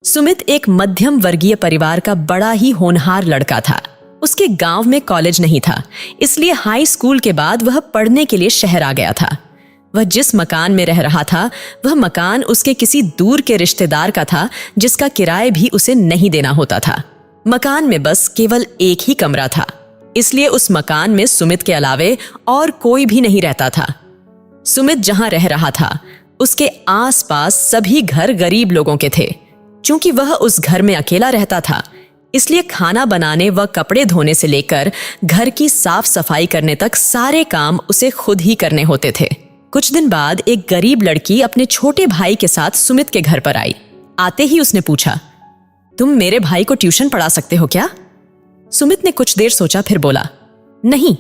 सुमित एक मध्यम वर्गीय परिवार का बड़ा ही होनहार लड़का था। उसके गांव में कॉलेज नहीं था, इसलिए हाई स्कूल के बाद वह पढ़ने के लिए शहर आ गया था। वह जिस मकान में रह रहा था, वह मकान उसके किसी दूर के रिश्तेदार का था, जिसका किराया भी उसे नहीं देना होता था। मकान में बस केवल एक ही कमरा था, इसलिए उस मकान में सुमित के अलावे और कोई भी नहीं रहता था। सुमित जहां रह रहा था, उसके आसपास सभी घर गरीब लोगों के थे। चूंकि वह उस घर में अकेला रहता था, इसलिए खाना बनाने व कपड़े धोने से लेकर घर की साफ सफाई करने तक सारे काम उसे खुद ही करने होते थे। कुछ दिन बाद एक गरीब लड़की अपने छोटे भाई के साथ सुमित के घर पर आई। आते ही उसने पूछा, तुम मेरे भाई को ट्यूशन पढ़ा सकते हो क्या? सुमित ने कुछ देर सोचा, फिर बोला, नहीं,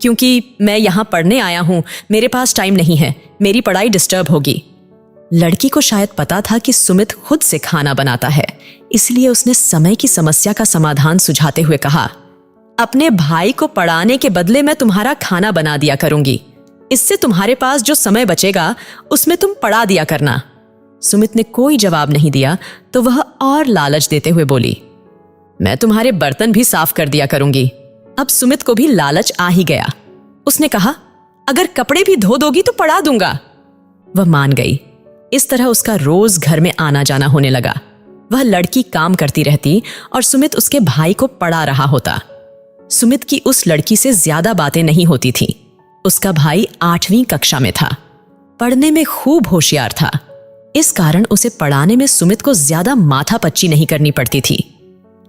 क्योंकि मैं यहाँ पढ़ने आया हूँ, मेरे पास टाइम नहीं है, मेरी पढ़ाई डिस्टर्ब होगी। लड़की को शायद पता था कि सुमित खुद से खाना बनाता है, इसलिए उसने समय की समस्या का समाधान सुझाते हुए कहा, अपने भाई को पढ़ाने के बदले मैं तुम्हारा खाना बना दिया करूंगी। इससे तुम्हारे पास जो समय बचेगा उसमें तुम पढ़ा दिया करना। सुमित ने कोई जवाब नहीं दिया तो वह और लालच देते हुए बोली, मैं तुम्हारे बर्तन भी साफ कर दिया करूंगी। अब सुमित को भी लालच आ ही गया। उसने कहा, अगर कपड़े भी धो दोगी तो पढ़ा दूंगा। वह मान गई। इस तरह उसका रोज घर में आना जाना होने लगा। वह लड़की काम करती रहती और सुमित उसके भाई को पढ़ा रहा होता। सुमित की उस लड़की से ज्यादा बातें नहीं होती थीं। उसका भाई 8वीं कक्षा में था, पढ़ने में खूब होशियार था। इस कारण उसे पढ़ाने में सुमित को ज्यादा माथापच्ची नहीं करनी पड़ती थी।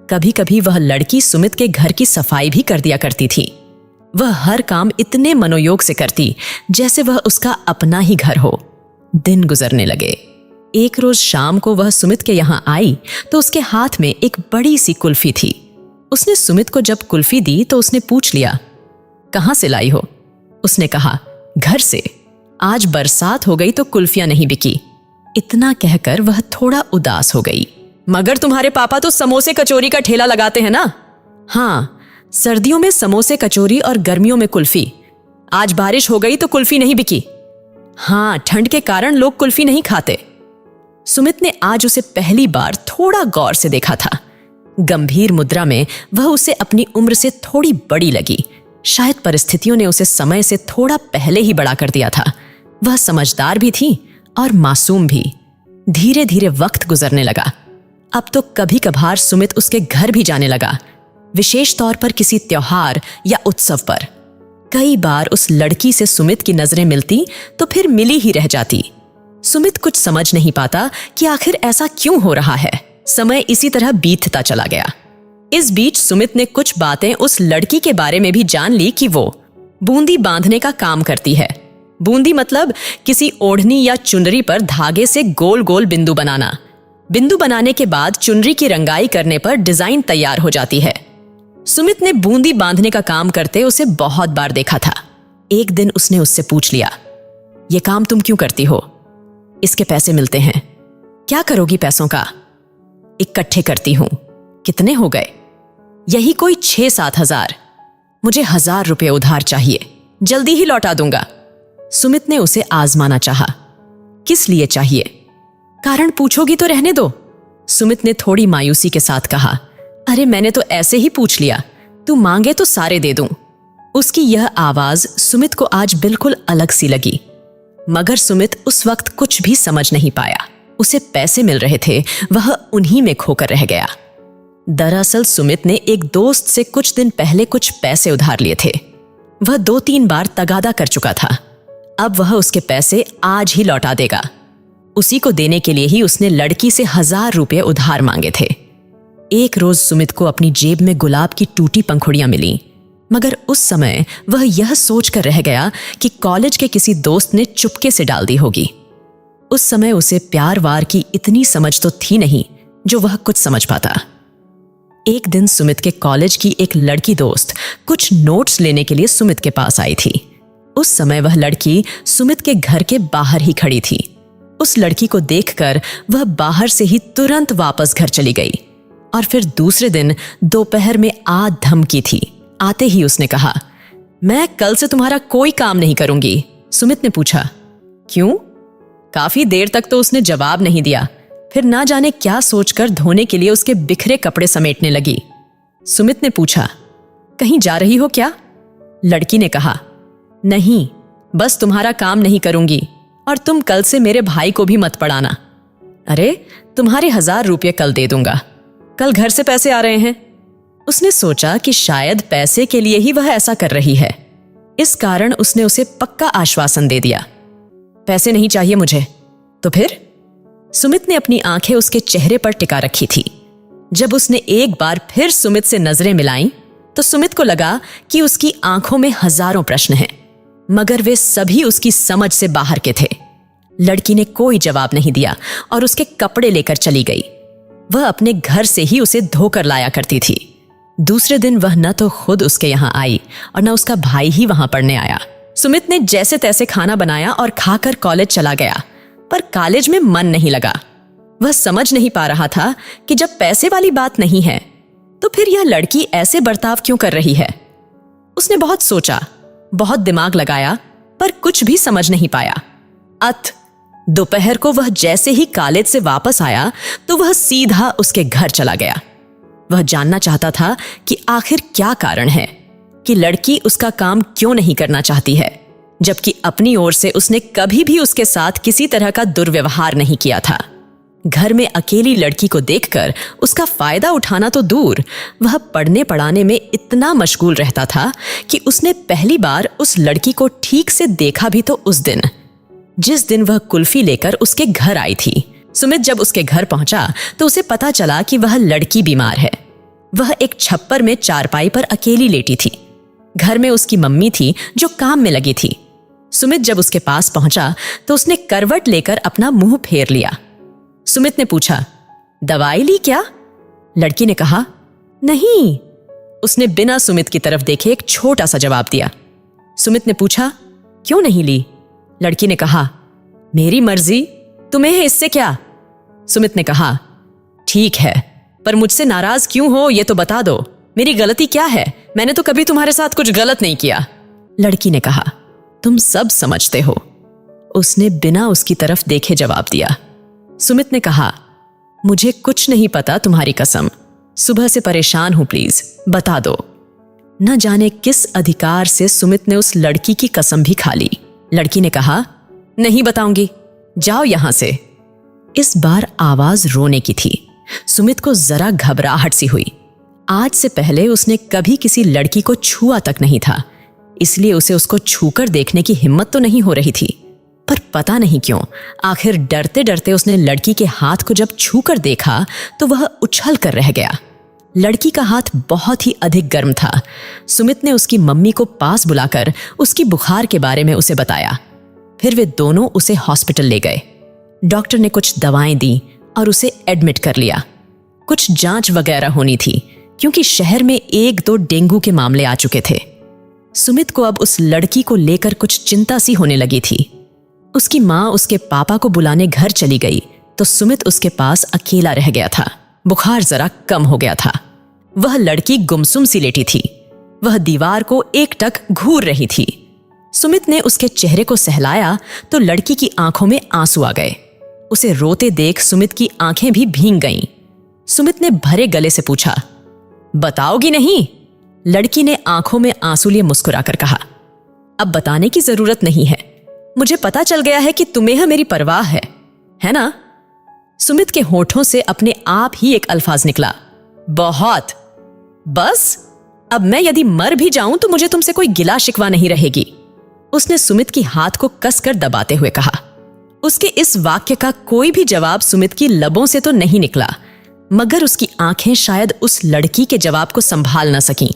कभी कभी वह लड़की सुमित के घर की सफाई भी कर दिया करती थी। वह हर काम इतने मनोयोग से करती जैसे वह उसका अपना ही घर हो। दिन गुजरने लगे। एक रोज शाम को वह सुमित के यहाँ आई तो उसके हाथ में एक बड़ी सी कुल्फी थी। उसने सुमित को जब कुल्फी दी तो उसने पूछ लिया, कहाँ से लाई हो? उसने कहा, घर से। आज बरसात हो गई तो कुल्फियां नहीं बिकी। इतना कहकर वह थोड़ा उदास हो गई। मगर तुम्हारे पापा तो समोसे कचौरी का ठेला लगाते हैं ना? हाँ, सर्दियों में समोसे कचौरी और गर्मियों में कुल्फी। आज बारिश हो गई तो कुल्फी नहीं बिकी। हाँ, ठंड के कारण लोग कुल्फी नहीं खाते। सुमित ने आज उसे पहली बार थोड़ा गौर से देखा था। गंभीर मुद्रा में वह उसे अपनी उम्र से थोड़ी बड़ी लगी। शायद परिस्थितियों ने उसे समय से थोड़ा पहले ही बड़ा कर दिया था। वह समझदार भी थी और मासूम भी। धीरे धीरे वक्त गुजरने लगा। अब तो कभी कभार सुमित उसके घर भी जाने लगा, विशेष तौर पर किसी त्योहार या उत्सव पर। कई बार उस लड़की से सुमित की नजरें मिलती तो फिर मिली ही रह जाती। सुमित कुछ समझ नहीं पाता कि आखिर ऐसा क्यों हो रहा है। समय इसी तरह बीतता चला गया। इस बीच सुमित ने कुछ बातें उस लड़की के बारे में भी जान ली कि वो बूंदी बांधने का काम करती है। बूंदी मतलब किसी ओढ़नी या चुनरी पर धागे से गोल गोल बिंदु बनाना। बिंदु बनाने के बाद चुनरी की रंगाई करने पर डिजाइन तैयार हो जाती है। सुमित ने बूंदी बांधने का काम करते उसे बहुत बार देखा था। एक दिन उसने उससे पूछ लिया, ये काम तुम क्यों करती हो? इसके पैसे मिलते हैं। क्या करोगी पैसों का? इकट्ठे करती हूं। कितने हो गए? यही कोई 6-7 हजार। मुझे 1000 रुपये उधार चाहिए, जल्दी ही लौटा दूंगा। सुमित ने उसे आजमाना चाहा। किस लिए चाहिए? कारण पूछोगी तो रहने दो। सुमित ने थोड़ी मायूसी के साथ कहा, अरे मैंने तो ऐसे ही पूछ लिया, तू मांगे तो सारे दे दूं। उसकी यह आवाज सुमित को आज बिल्कुल अलग सी लगी। मगर सुमित उस वक्त कुछ भी समझ नहीं पाया। उसे पैसे मिल रहे थे, वह उन्हीं में खोकर रह गया। दरअसल सुमित ने एक दोस्त से कुछ दिन पहले कुछ पैसे उधार लिए थे। वह 2-3 बार तगादा कर चुका था। अब वह उसके पैसे आज ही लौटा देगा। उसी को देने के लिए ही उसने लड़की से 1000 रुपये उधार मांगे थे। एक रोज सुमित को अपनी जेब में गुलाब की टूटी पंखुड़ियां मिली, मगर उस समय वह यह सोचकर रह गया कि कॉलेज के किसी दोस्त ने चुपके से डाल दी होगी। उस समय उसे प्यार वार की इतनी समझ तो थी नहीं जो वह कुछ समझ पाता। एक दिन सुमित के कॉलेज की एक लड़की दोस्त कुछ नोट्स लेने के लिए सुमित के पास आई थी। उस समय वह लड़की सुमित के घर के बाहर ही खड़ी थी। उस लड़की को देखकर वह बाहर से ही तुरंत वापस घर चली गई और फिर दूसरे दिन दोपहर में आ धमकी थी। आते ही उसने कहा, मैं कल से तुम्हारा कोई काम नहीं करूंगी। सुमित ने पूछा, क्यों? काफी देर तक तो उसने जवाब नहीं दिया, फिर ना जाने क्या सोचकर धोने के लिए उसके बिखरे कपड़े समेटने लगी। सुमित ने पूछा, कहीं जा रही हो क्या? लड़की ने कहा, नहीं, बस तुम्हारा काम नहीं करूंगी और तुम कल से मेरे भाई को भी मत पढ़ाना। अरे, तुम्हारे 1000 रुपये कल दे दूंगा, कल घर से पैसे आ रहे हैं। उसने सोचा कि शायद पैसे के लिए ही वह ऐसा कर रही है, इस कारण उसने उसे पक्का आश्वासन दे दिया। पैसे नहीं चाहिए मुझे। तो फिर? सुमित ने अपनी आंखें उसके चेहरे पर टिका रखी थी। जब उसने एक बार फिर सुमित से नजरें मिलाईं, तो सुमित को लगा कि उसकी आंखों में हजारों प्रश्न हैं, मगर वे सभी उसकी समझ से बाहर के थे। लड़की ने कोई जवाब नहीं दिया और उसके कपड़े लेकर चली गई। वह अपने घर से ही उसे धोकर लाया करती थी। दूसरे दिन वह न तो खुद उसके यहाँ आई और न उसका भाई ही वहां पढ़ने आया। सुमित ने जैसे तैसे खाना बनाया और खाकर कॉलेज चला गया, पर कॉलेज में मन नहीं लगा। वह समझ नहीं पा रहा था कि जब पैसे वाली बात नहीं है तो फिर यह लड़की ऐसे बर्ताव क्यों कर रही है। उसने बहुत सोचा, बहुत दिमाग लगाया, पर कुछ भी समझ नहीं पाया। दोपहर को वह जैसे ही कॉलेज से वापस आया तो वह सीधा उसके घर चला गया। वह जानना चाहता था कि आखिर क्या कारण है कि लड़की उसका काम क्यों नहीं करना चाहती है, जबकि अपनी ओर से उसने कभी भी उसके साथ किसी तरह का दुर्व्यवहार नहीं किया था। घर में अकेली लड़की को देखकर उसका फायदा उठाना तो दूर, वह पढ़ने पढ़ाने में इतना मशगूल रहता था कि उसने पहली बार उस लड़की को ठीक से देखा भी तो उस दिन, जिस दिन वह कुल्फी लेकर उसके घर आई थी। सुमित जब उसके घर पहुंचा तो उसे पता चला कि वह लड़की बीमार है। वह एक छप्पर में चारपाई पर अकेली लेटी थी। घर में उसकी मम्मी थी जो काम में लगी थी। सुमित जब उसके पास पहुंचा तो उसने करवट लेकर अपना मुंह फेर लिया। सुमित ने पूछा, दवाई ली क्या? लड़की ने कहा, नहीं। उसने बिना सुमित की तरफ देखे एक छोटा सा जवाब दिया। सुमित ने पूछा, क्यों नहीं ली? लड़की ने कहा, मेरी मर्जी, तुम्हें है इससे क्या? सुमित ने कहा, ठीक है, पर मुझसे नाराज क्यों हो ये तो बता दो। मेरी गलती क्या है? मैंने तो कभी तुम्हारे साथ कुछ गलत नहीं किया। लड़की ने कहा, तुम सब समझते हो। उसने बिना उसकी तरफ देखे जवाब दिया। सुमित ने कहा, मुझे कुछ नहीं पता, तुम्हारी कसम। सुबह से परेशान हूं, प्लीज बता दो। न जाने किस अधिकार से सुमित ने उस लड़की की कसम भी खा ली। लड़की ने कहा, नहीं बताऊंगी, जाओ यहां से। इस बार आवाज रोने की थी। सुमित को जरा घबराहट सी हुई। आज से पहले उसने कभी किसी लड़की को छुआ तक नहीं था, इसलिए उसे उसको छूकर देखने की हिम्मत तो नहीं हो रही थी। पर पता नहीं क्यों आखिर डरते डरते उसने लड़की के हाथ को जब छूकर देखा तो वह उछल कर रह गया। लड़की का हाथ बहुत ही अधिक गर्म था। सुमित ने उसकी मम्मी को पास बुलाकर उसकी बुखार के बारे में उसे बताया। फिर वे दोनों उसे हॉस्पिटल ले गए। डॉक्टर ने कुछ दवाएं दी और उसे एडमिट कर लिया। कुछ जांच वगैरह होनी थी क्योंकि शहर में 1-2 डेंगू के मामले आ चुके थे। सुमित को अब उस लड़की को लेकर कुछ चिंता सी होने लगी थी। उसकी माँ उसके पापा को बुलाने घर चली गई तो सुमित उसके पास अकेला रह गया था। बुखार जरा कम हो गया था। वह लड़की गुमसुम सी लेटी थी। वह दीवार को एकटक घूर रही थी। सुमित ने उसके चेहरे को सहलाया तो लड़की की आंखों में आंसू आ गए। उसे रोते देख सुमित की आंखें भी भीग गईं। सुमित ने भरे गले से पूछा, बताओगी नहीं? लड़की ने आंखों में आंसू लिए मुस्कुराकर कहा, अब बताने की जरूरत नहीं है। मुझे पता चल गया है कि तुम्हें मेरी परवाह है ना? सुमित के होठों से अपने आप ही एक अल्फाज निकला, बहुत। बस अब मैं यदि मर भी जाऊं तो मुझे तुमसे कोई गिला शिकवा नहीं रहेगी। उसने सुमित की हाथ को कसकर दबाते हुए कहा। उसके इस वाक्य का कोई भी जवाब सुमित की लबों से तो नहीं निकला, मगर उसकी आंखें शायद उस लड़की के जवाब को संभाल न सकीं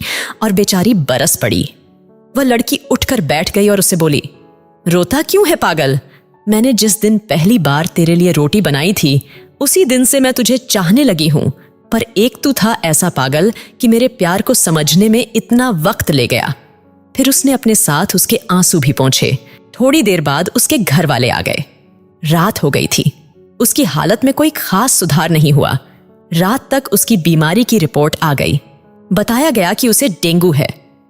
और बेचारी बरस पड़ी। वह लड़की उठकर बैठ गई और उससे बोली, रोता क्यों है पागल? मैंने जिस दिन पहली बार तेरे लिए रोटी बनाई थी उसी दिन से मैं तुझे चाहने लगी हूं, पर एक तू था ऐसा पागल कि मेरे प्यार को समझने में इतना वक्त ले गया। फिर उसने अपने साथ उसके आंसू भी पोंछे। थोड़ी देर बाद उसके घर वाले आ गए। रात हो गई थी। उसकी हालत में कोई खास सुधार नहीं हुआ। रात तक उसकी बीमारी की रिपोर्ट आ गई। बताया गया कि उसे डेंगू है।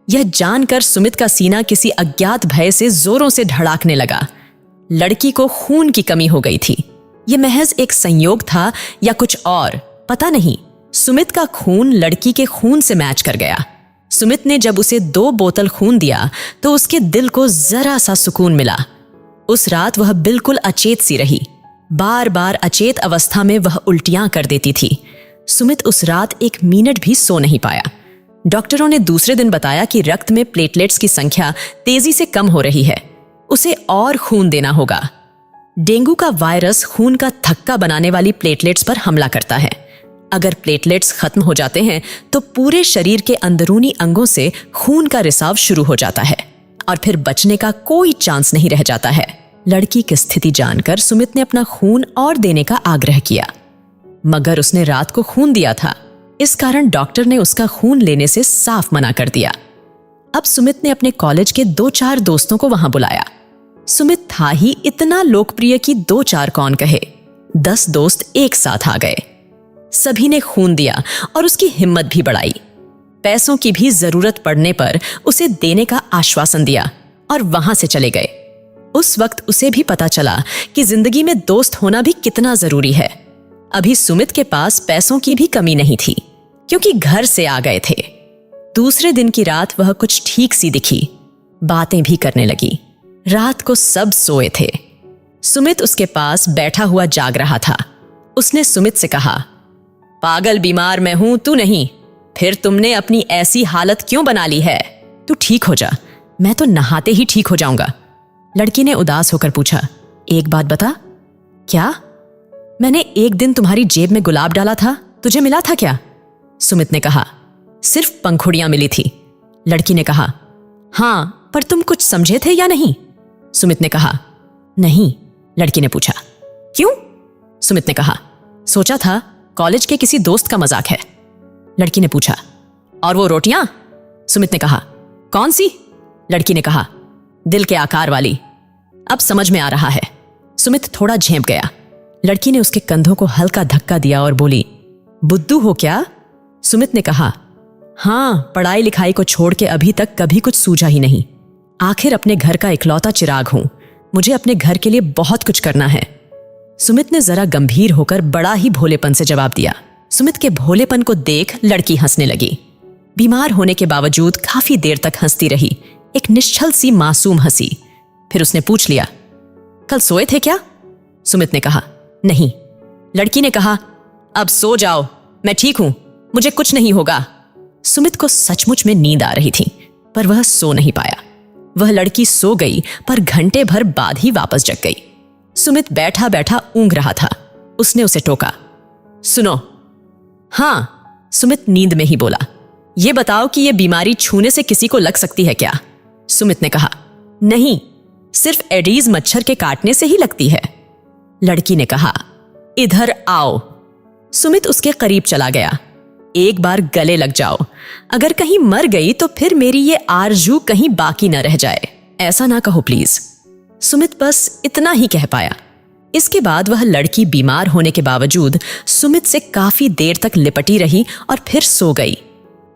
यह जानकर सुमित का सीना किसी अज्ञात भय से जोरों से धड़ाकने लगा। लड़की को खून की कमी हो गई थी। ये महज एक संयोग था या कुछ और, पता नहीं। सुमित का खून लड़की के खून से मैच कर गया। सुमित ने जब उसे 2 बोतल खून दिया तो उसके दिल को जरा सा सुकून मिला। उस रात वह बिल्कुल अचेत सी रही। बार बार अचेत अवस्था में वह उल्टियां कर देती थी। सुमित उस रात 1 मिनट भी सो नहीं पाया। डॉक्टरों ने दूसरे दिन बताया कि रक्त में प्लेटलेट्स की संख्या तेजी से कम हो रही है, उसे और खून देना होगा। डेंगू का वायरस खून का थक्का बनाने वाली प्लेटलेट्स पर हमला करता है। अगर प्लेटलेट्स खत्म हो जाते हैं तो पूरे शरीर के अंदरूनी अंगों से खून का रिसाव शुरू हो जाता है और फिर बचने का कोई चांस नहीं रह जाता है। लड़की की स्थिति जानकर सुमित ने अपना खून और देने का आग्रह किया, मगर उसने रात को खून दिया था। इस कारण डॉक्टर ने उसका खून लेने से साफ मना कर दिया। अब सुमित ने अपने कॉलेज के 2-4 दोस्तों को वहां बुलाया। सुमित था ही इतना लोकप्रिय कि 2-4 कौन कहे। 10 दोस्त एक साथ आ गए। सभी ने खून दिया और उसकी हिम्मत भी बढ़ाई। पैसों की भी जरूरत पड़ने पर उसे देने का आश्वासन दिया और वहां से चले गए। उस वक्त उसे भी पता चला कि जिंदगी में दोस्त होना भी कितना जरूरी है। अभी सुमित के पास पैसों की भी कमी नहीं थी, क्योंकि घर से आ गए थे। दूसरे दिन की रात वह कुछ ठीक सी दिखी, बातें भी करने लगी। रात को सब सोए थे। सुमित उसके पास बैठा हुआ जाग रहा था। उसने सुमित से कहा, पागल बीमार मैं हूं, तू नहीं। फिर तुमने अपनी ऐसी हालत क्यों बना ली है? तू ठीक हो जा, मैं तो नहाते ही ठीक हो जाऊंगा। लड़की ने उदास होकर पूछा, एक बात बता। क्या? मैंने एक दिन तुम्हारी जेब में गुलाब डाला था, तुझे मिला था क्या? सुमित ने कहा, सिर्फ पंखुड़ियां मिली थी। लड़की ने कहा, हां, पर तुम कुछ समझे थे या नहीं? सुमित ने कहा, नहीं। लड़की ने पूछा, क्यों? सुमित ने कहा, सोचा था कॉलेज के किसी दोस्त का मजाक है। लड़की ने पूछा, और वो रोटियां? सुमित ने कहा, कौन सी? लड़की ने कहा, दिल के आकार वाली। अब समझ में आ रहा है। सुमित थोड़ा झेंप गया। लड़की ने उसके कंधों को हल्का धक्का दिया और बोली, बुद्धू हो क्या? सुमित ने कहा, हां, पढ़ाई लिखाई को छोड़ के अभी तक कभी कुछ सूझा ही नहीं। आखिर अपने घर का इकलौता चिराग हूं, मुझे अपने घर के लिए बहुत कुछ करना है। सुमित ने जरा गंभीर होकर बड़ा ही भोलेपन से जवाब दिया। सुमित के भोलेपन को देख लड़की हंसने लगी। बीमार होने के बावजूद काफी देर तक हंसती रही, एक निश्चल सी मासूम हंसी। फिर उसने पूछ लिया, कल सोए थे क्या? सुमित ने कहा, नहीं। लड़की ने कहा, अब सो जाओ, मैं ठीक हूं, मुझे कुछ नहीं होगा। सुमित को सचमुच में नींद आ रही थी, पर वह सो नहीं पाया। वह लड़की सो गई, पर घंटे भर बाद ही वापस जग गई। सुमित बैठा बैठा ऊँघ रहा था। उसने उसे टोका, सुनो। हां, सुमित नींद में ही बोला, यह बताओ कि यह बीमारी छूने से किसी को लग सकती है क्या? सुमित ने कहा, नहीं, सिर्फ एडीज मच्छर के काटने से ही लगती है। लड़की ने कहा, इधर आओ। सुमित उसके करीब चला गया। एक बार गले लग जाओ, अगर कहीं मर गई तो फिर मेरी ये आरजू कहीं बाकी न रह जाए। ऐसा ना कहो प्लीज। सुमित बस इतना ही कह पाया। इसके बाद वह लड़की बीमार होने के बावजूद सुमित से काफी देर तक लिपटी रही और फिर सो गई।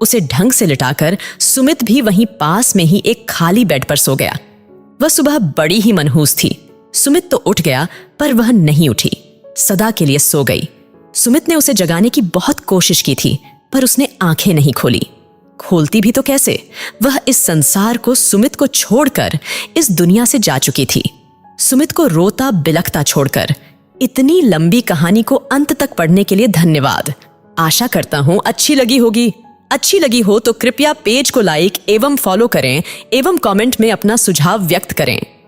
उसे ढंग से लिटाकर सुमित भी वहीं पास में ही एक खाली बेड पर सो गया। वह सुबह बड़ी ही मनहूस थी। सुमित तो उठ गया, पर वह नहीं उठी, सदा के लिए सो गई। सुमित ने उसे जगाने की बहुत कोशिश की थी, पर उसने आंखें नहीं खोली। खोलती भी तो कैसे? वह इस संसार को, सुमित को छोड़कर इस दुनिया से जा चुकी थी। सुमित को रोता बिलखता छोड़कर। इतनी लंबी कहानी को अंत तक पढ़ने के लिए धन्यवाद। आशा करता हूं अच्छी लगी होगी। अच्छी लगी हो तो कृपया पेज को लाइक एवं फॉलो करें एवं कमेंट में अपना सुझाव व्यक्त करें।